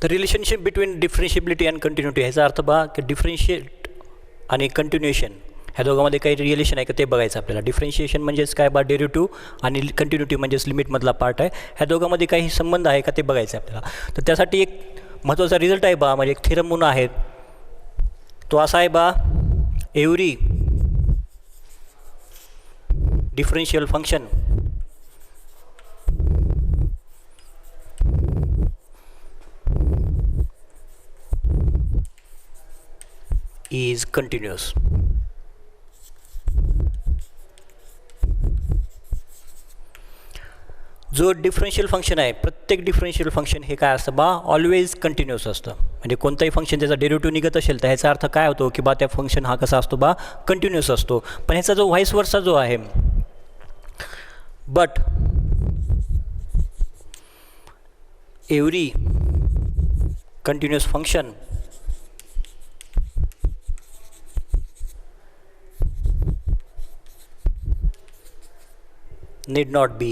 The relationship between differentiability and continuity, ह्याचा अर्थ बघा की डिफरेन्शिएट आणि कंटिन्युएशन ह्या दोघांमध्ये काही रिलेशन आहे का ते बघायचं आपल्याला. डिफरेन्शिएशन म्हणजेच काय बा डेरिव्हेटिव्ह आणि कंटिन्युटी म्हणजेच लिमिटमधला पार्ट आहे, ह्या दोघांमध्ये काही संबंध आहे का ते बघायचं आपल्याला. तर त्यासाठी एक महत्त्वाचा रिझल्ट आहे बा, म्हणजे एक थेरम म्हणून आहे तो असा आहे बा, every differential function is continuous. जो डिफरेन्शियल फंक्शन आहे, प्रत्येक डिफरेन्शियल फंक्शन हे काय असतं बा, ऑलवेज कंटिन्युअस असतं. म्हणजे कोणताही फंक्शन त्याचा डेरिव्हेटिव्ह निघत असेल तर ह्याचा अर्थ काय होतो की बा त्या फंक्शन हा कसा असतो बा, कंटिन्युअस असतो. पण ह्याचा जो व्हाईस वर्सा जो आहे, but every continuous function need not be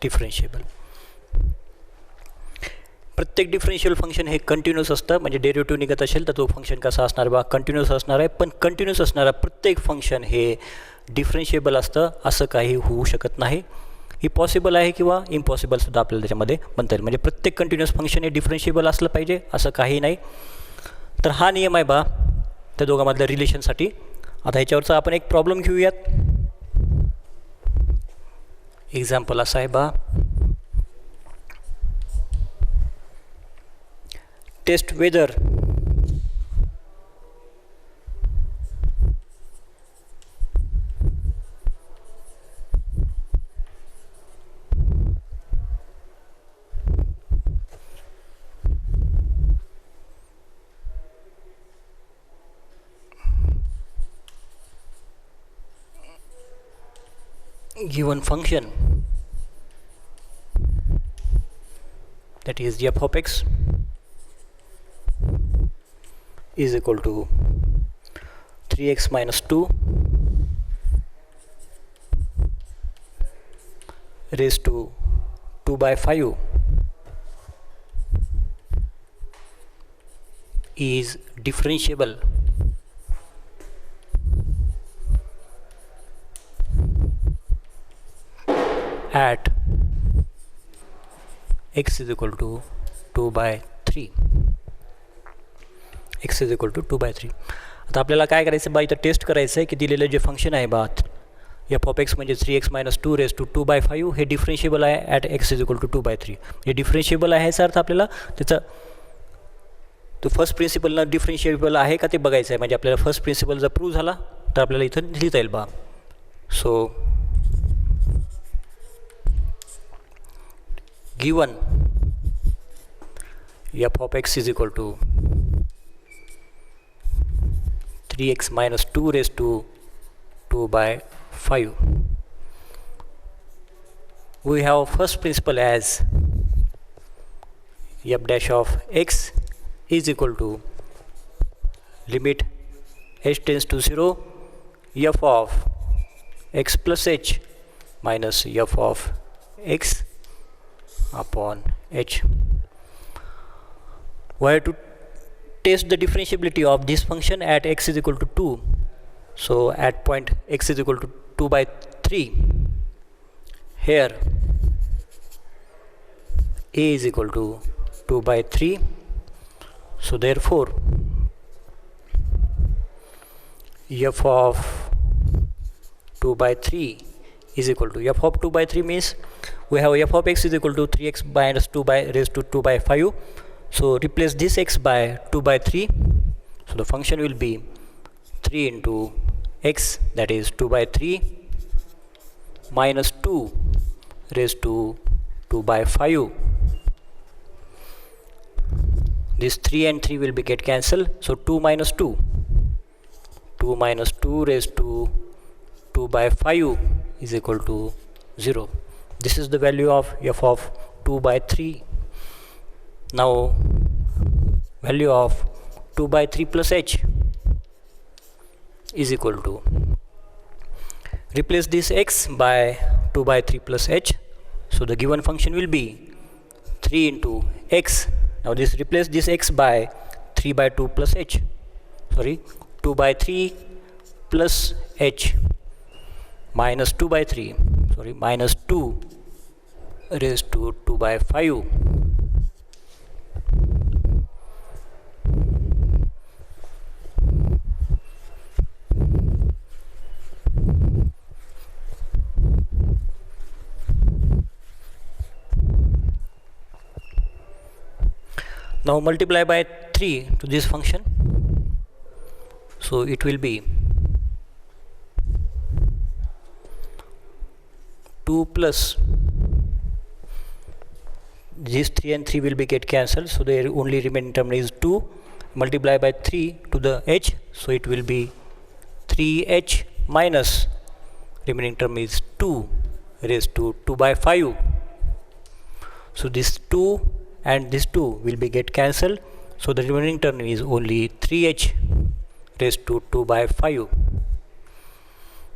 differentiable. प्रत्येक डिफरेन्शियल फंक्शन हे कंटिन्युअस असतं, म्हणजे डेरिव्हेटिव्ह निघत असेल तर तो फंक्शन कसा असणार बा, कंटिन्युअस असणार आहे. पण कंटिन्युअस असणारा प्रत्येक फंक्शन हे डिफरेन्शिएबल असतं असं काही होऊ शकत नाही. ही पॉसिबल आहे किंवा इम्पॉसिबलसुद्धा आपल्याला त्याच्यामध्ये म्हणता येईल. म्हणजे प्रत्येक कंटिन्युअस फंक्शन हे डिफरेन्शिएबल असलं पाहिजे असं काही नाही. तर हा नियम आहे बा त्या दोघांमधल्या रिलेशनसाठी. आता ह्याच्यावरचा आपण एक प्रॉब्लेम घेऊयात. एक्झाम्पल असा आहे बा, test whether given function that is f of x is equal to 3x minus 2 raised to 2 by 5 is differentiable at x is equal to 2 by 3. x is equal to 2 by 3. आता आपल्याला काय करायचं बा, इथं test करायचं आहे की दिलेलं जे फंक्शन आहे बा एफ ऑफ एक्स म्हणजे 3x minus 2 raise to 2 by 5 हे डिफरेन्शिएबल आहे at x is equal to 2 by 3. हे डिफरेन्शिएबल आहे याचा अर्थ आपल्याला त्याचा तो फर्स्ट प्रिन्सिपलनं डिफरेन्शिएबल आहे का ते बघायचं आहे. म्हणजे आपल्याला फर्स्ट प्रिन्सिपल जर प्रूव्ह झाला तर आपल्याला इथं लिहिता येईल बा. सो given f of x is equal to 3x minus 2 raised to 2 by 5, we have first principle as f dash of x is equal to limit h tends to 0 f of x plus h minus f of x upon h. We have to test the differentiability of this function at x is equal to 2. So at point x is equal to 2 by 3, here a is equal to 2 by 3. So therefore f of 2 by 3 is equal to f of 2 by 3 means we have f of x is equal to 3x minus 2 by raised to 2 by 5. So replace this x by 2 by 3. So the function will be 3 into x, that is 2 by 3 minus 2 raised to 2 by 5. This 3 and 3 will be get cancelled. So 2 minus 2. 2 minus 2 raised to 2 by 5 is equal to 0. This is the value of f of 2 by 3. Now value of 2 by 3 plus h. is equal to, replace this x by 2 by 3 plus h. So the given function will be 3 into x. Now this replace this x by 3 by 2 plus h. 2 by 3 plus h minus 2 by 3. Minus 2 raised to 2 by 5. Now multiply by 3 to this function. So it will be 2 plus this 3 and 3 will be get cancelled, so the only remaining term is 2. Multiply by 3 to the h, so it will be 3h minus remaining term is 2 raised to 2 by 5. So this 2 and this 2 will be get cancelled, so the remaining term is only 3h raised to 2 by 5.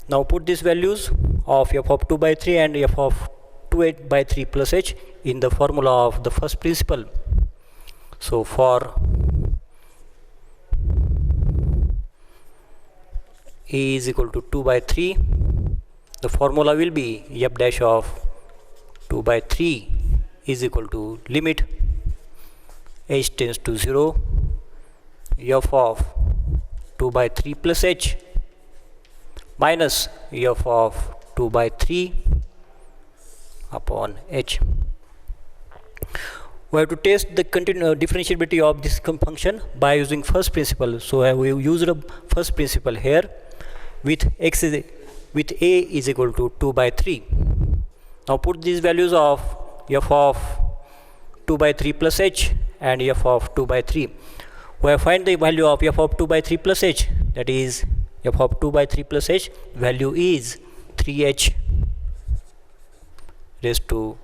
Now put these values of f of 2 by 3 and f of 2h by 3 plus h in the formula of the first principle. So for a is equal to 2 by 3, the formula will be f dash of 2 by 3 is equal to limit h tends to 0 f of 2 by 3 plus h minus f of 2 by 3 upon h. We have to test the differentiability of this function by using first principle. So we used a first principle here with with a is equal to 2 by 3. Now put these values of f of 2 by 3 plus h and f of 2 by 3. We have find the value of f of 2 by 3 plus h, that is f of 2 by 3 plus h value is 3h raised to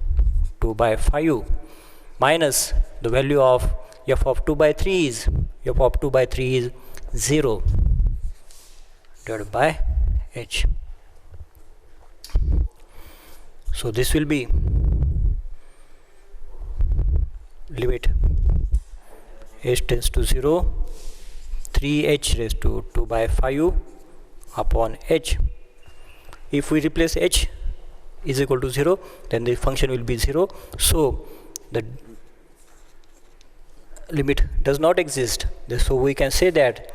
2 by 5 minus the value of f of 2 by 3 is f of 2 by 3 is 0 divided by h. So this will be limit h tends to 0 3h raised to 2 by 5 upon h. If we replace h is equal to 0, then the function will be 0. So the limit does not exist. So we can say that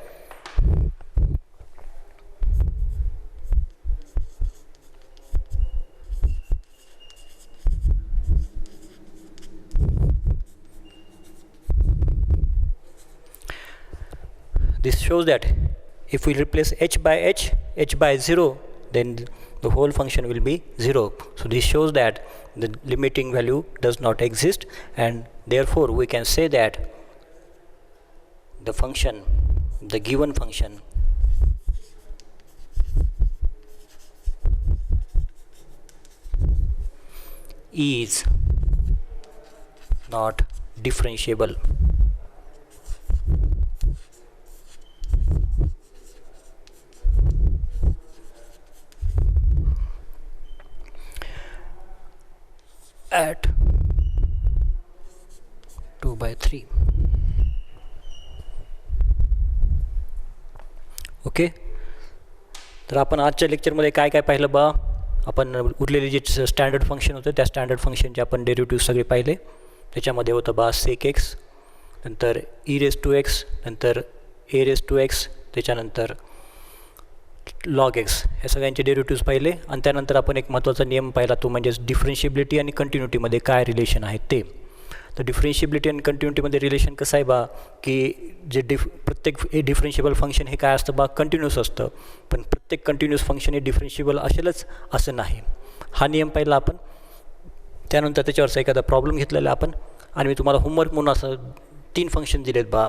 this shows that if we replace h by 0, then the whole function will be 0. So this shows that the limiting value does not exist, and therefore we can say that the function, the given function, is not differentiable. At 2 by 3. Okay, तर आपण आजच्या लेक्चरमध्ये काय काय पाहिलं बा, आपण उरलेले जे स्टँडर्ड फंक्शन होते त्या स्टँडर्ड फंक्शनचे आपण डेरिव्हेटिव्ह सगळे पाहिले. त्याच्यामध्ये होतं बा सेक एक्स, नंतर ई रेस टू एक्स, नंतर ए रेस टू एक्स, त्याच्यानंतर लॉग एक्स, हे सगळ्यांचे डेरिव्हेटिव्ह्ज पाहिले. आणि त्यानंतर आपण एक महत्त्वाचा नियम पाहिला, तो म्हणजेच डिफरन्शिएबिलिटी आणि कंटिन्युटीमध्ये काय रिलेशन आहे ते. तर डिफरन्शिएबिलिटी आणि कंटिन्युटीमध्ये रिलेशन कसं आहे बा, की जे प्रत्येक डिफरन्शिएबल फंक्शन हे काय असतं बा, कंटिन्यूस असतं. पण प्रत्येक कंटिन्यूस फंक्शन हे डिफरन्शिएबल असेलच असं नाही. हा नियम पाहिला आपण. त्यानंतर त्याच्यावरचा एखादा प्रॉब्लेम घेतलेला आपण, आणि मी तुम्हाला होमवर्क म्हणून असं 3 फंक्शन दिलेत बा.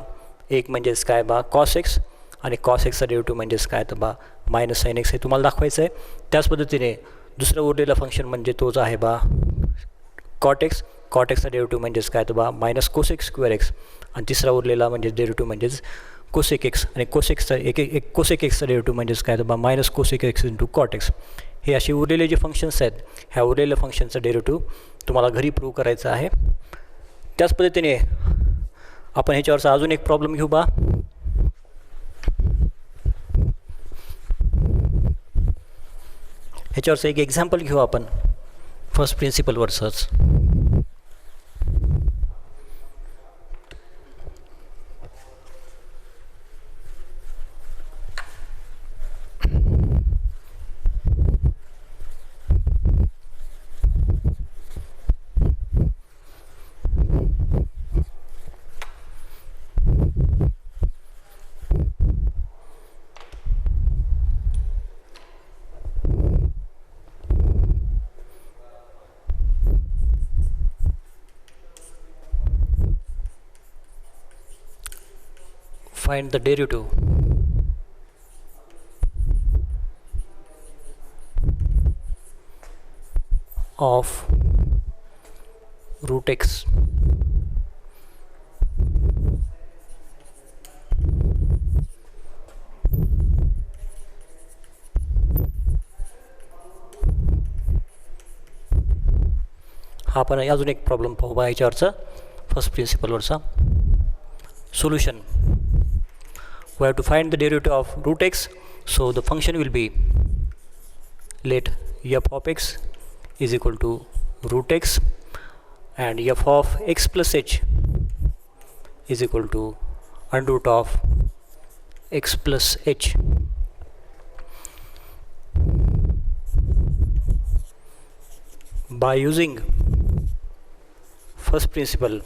एक म्हणजेच काय बा कॉस एक्स, आणि कॉस एक्सचा डेरिव्हेटिव्ह म्हणजेच काय तर बा मायनस साइन एक्स, हे तुम्हाला दाखवायचं आहे. त्याच पद्धतीने दुसरं उरलेला फंक्शन म्हणजे तोच आहे बा कॉट एक्स. कॉट एक्सचा डेरिव्हेटिव्ह म्हणजेच काय तर बा मायनस कोसेक स्क्वेअर एक्स. आणि तिसरा उरलेला म्हणजे डेरिव्हेटिव्ह म्हणजेच कोसेक एक्स आणि कोसेकचा एक कोसेक एक्सचा डेरिव्हेटिव्ह म्हणजेच काय तर बा minus cosec x into cot x. हे असे उरलेले जे फंक्शन्स आहेत ह्या उरलेल्या फंक्शनचा डेरिव्हेटिव्ह तुम्हाला घरी प्रूव्ह करायचा आहे. त्याच पद्धतीने आपण ह्याच्यावरचा अजून एक प्रॉब्लेम घेऊ बा. ह्याच्यावरचं एक एक्झाम्पल घेऊ आपण first प्रिन्सिपलवरचंच. Find the derivative of root x हा आपण अजून एक प्रॉब्लेम पाहू बा याच्यावरचा फर्स्ट प्रिन्सिपलवरचा. Solution. We have to find the derivative of root x, so the function will be, let f of x is equal to root x and f of x plus h is equal to under root of x plus h. By using first principle,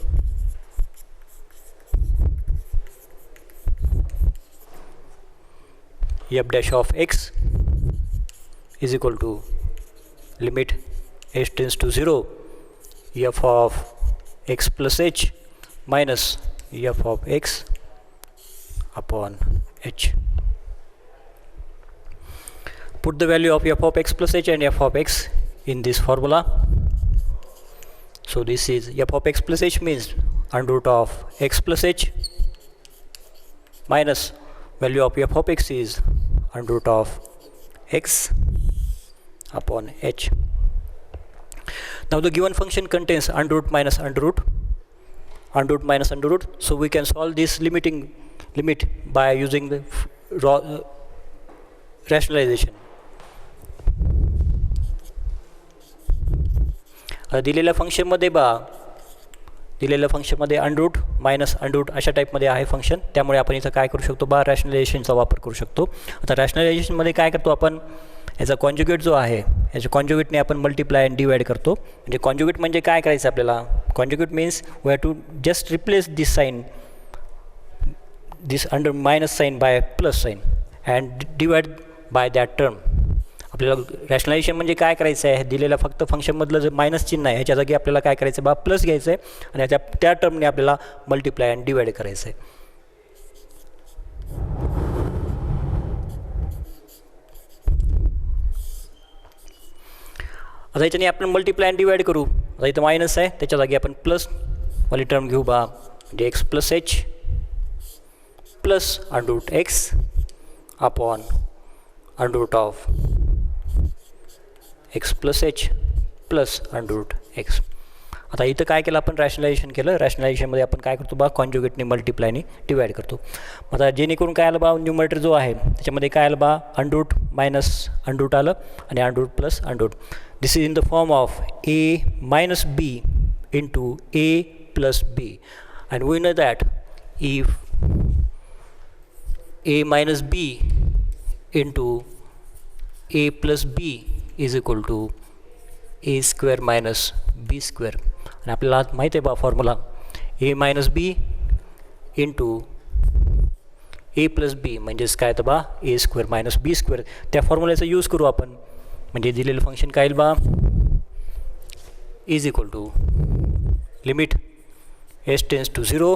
f dash of x is equal to limit h tends to 0 f of x plus h minus f of x upon h. Put the value of f of x plus h and f of x in this formula. So this is f of x plus h means under root of x plus h minus value of f of x is under root of x upon h. Now the given function contains under root minus under root, under root minus under root. So we can solve this limit by using the rationalization. दिलेल्या फंक्शनमध्ये दिलेल्या फंक्शनमध्ये under root minus under root अशा टाईपमध्ये आहे function. त्यामुळे आपण इथं काय करू शकतो बा रॅशनलायझेशनचा वापर करू शकतो. आता रॅशनलायझेशनमध्ये काय करतो आपण याचा कॉन्जुगेट जो आहे याच्या कॉन्जुगेटने आपण मल्टिप्लाय अँड डिवाइड करतो. म्हणजे कॉन्जुगेट म्हणजे काय करायचं आपल्याला. Conjugate means we have to just replace this sign this under minus sign by plus sign and divide by that term. आपल्याला रॅशनलायझेशन म्हणजे काय करायचं आहे दिलेल्या फक्त फंक्शनमधलं जे मायनस चिन्ह आहे ह्याच्या जागी आपल्याला काय करायचं बा प्लस घ्यायचं आहे आणि त्या टर्मने आपल्याला मल्टिप्लाय अँड डिवाइड करायचं आहे. आता याच्याने आपण मल्टिप्लाय अँड डिवाइड करू. आता इथं मायनस आहे त्याच्या जागी आपण प्लस वाली टर्म घेऊ बा म्हणजे x plus h plus under root x upon under root of x plus h plus under root x. आता इथं काय केलं आपण रॅशनलायझेशन केलं. रॅशनलायझेशनमध्ये आपण काय करतो बा कॉन्जुगेटने मल्टिप्लायने डिवाइड करतो. आता जेणेकरून काय आलं बा न्यूमरेटर जो आहे त्याच्यामध्ये काय आलं बा under root minus under root आलं आणि under root plus under root. This is in the form of a minus b into a plus b and we know that if a minus b into a plus b is equal to a square minus b square. आणि आपल्याला माहीत आहे बा formula a minus b into a plus b म्हणजेच काय तर बा a square minus b square. त्या फॉर्म्युल्याचा यूज करू आपण. म्हणजे दिलेलं फंक्शन काय येईल बा is equal to limit h tends to 0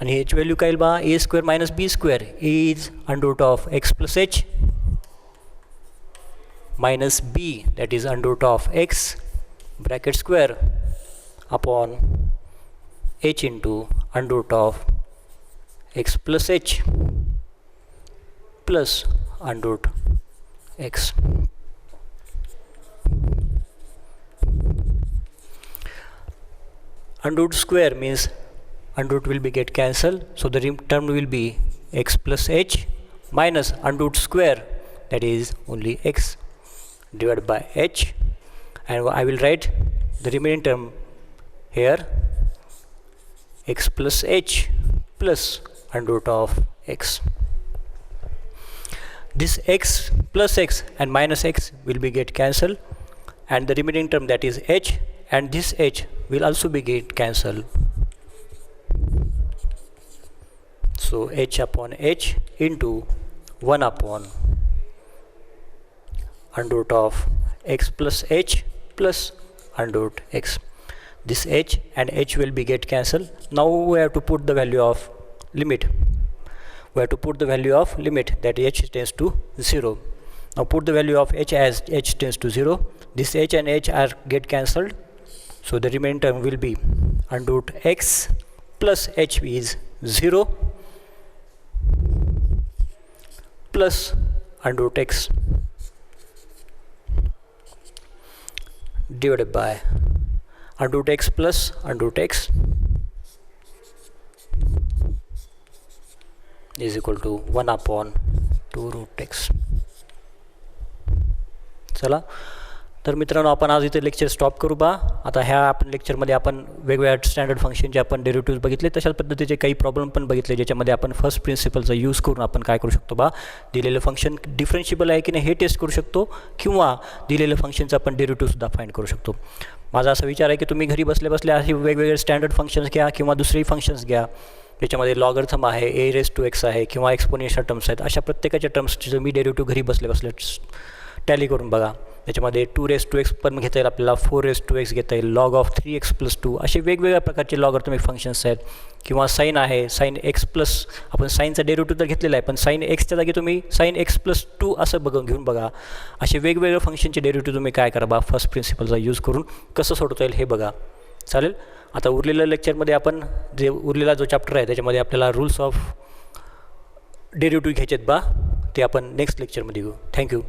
आणि ह्याची व्हॅल्यू काय येईल बा a square minus b square is under root of x plus h minus b that is under root of x bracket square upon h into under root of x plus h plus under root x. Under root square means under root will be get cancelled, so the term will be x plus h minus under root square, that is only x, divided by h, and I will write the remaining term here, x plus h plus under root of x. This x plus x and minus x will be get cancelled, and the remaining term, that is h, and this h will also be get cancelled. So h upon h into 1 upon under root of x plus h plus under root x. This h and h will be get cancelled. Now we have to put the value of limit. We have to put the value of limit, that h tends to 0. Now put the value of h as h tends to 0. This h and h are get cancelled, so the remaining term will be under root x plus h is 0 plus under root x divided by under root x plus under root x is equal to 1 upon 2 root x. चला, तर मित्रांनो आपण आज इथे lecture stop करू बा. आता ह्या आपण लेक्चरमध्ये आपण वेगवेगळ्या स्टँडर्ड फंक्शनचे आपण डेरिव्हेटिव्ह बघितले, तशाच पद्धतीचे काही प्रॉब्लेम पण बघितले, ज्याच्यामध्ये आपण फर्स्ट प्रिन्सिपलचा यूज करून आपण काय करू शकतो बा, दिलेलं फंक्शन डिफरन्शिएबल आहे की नाही हे टेस्ट करू शकतो, किंवा दिलेलं फंक्शनचं आपण डेरिव्हेटिव्हसुद्धा फाइंड करू शकतो. माझा असा विचार आहे की तुम्ही घरी बसल्या बसल्या असे वेगवेगळे स्टँडर्ड फंक्शन्स घ्या किंवा दुसरेही फंक्शन्स घ्या, त्याच्यामध्ये लॉगर्थम आहे, ए रेस टू एक्स आहे, किंवा एक्सपोनेन्शियल टर्म्स आहेत. अशा प्रत्येकाच्या टर्म्सचे मी डेरिव्हेटिव्ह घरी बसल्या बसल्या टॅली करून बघा. त्याच्यामध्ये 2 रेस टू एक्स पण घेता येईल आपल्याला, 4 रेस टू एक्स घेता येईल, लॉग ऑफ 3x प्लस 2, असे वेगवेगळ्या प्रकारचे लॉगर्थमिक फंक्शन्स आहेत. किंवा साईन आहे, साईन एक्स प्लस, आपण साईनचा डेरिव्हेटिव्ह तर घेतलेला आहे, पण साईन एक्सच्या जागी तुम्ही साईन एक्स प्लस 2 असं घेऊन बघा. असे वेगवेगळे फंक्शनचे डेरिव्हेटिव्ह तुम्ही काय करा बा, फर्स्ट प्रिन्सिपलचा यूज करून कसं सोडवता येईल हे बघा. चालेल. आता उरलेल्या लेक्चरमध्ये आपण जे उरलेला जो चॅप्टर आहे त्याच्यामध्ये आपल्याला रूल्स ऑफ डेरिव्हेटिव्ह घ्यायचे आहेत बा, ते आपण नेक्स्ट लेक्चरमध्ये घेऊ. थँक्यू.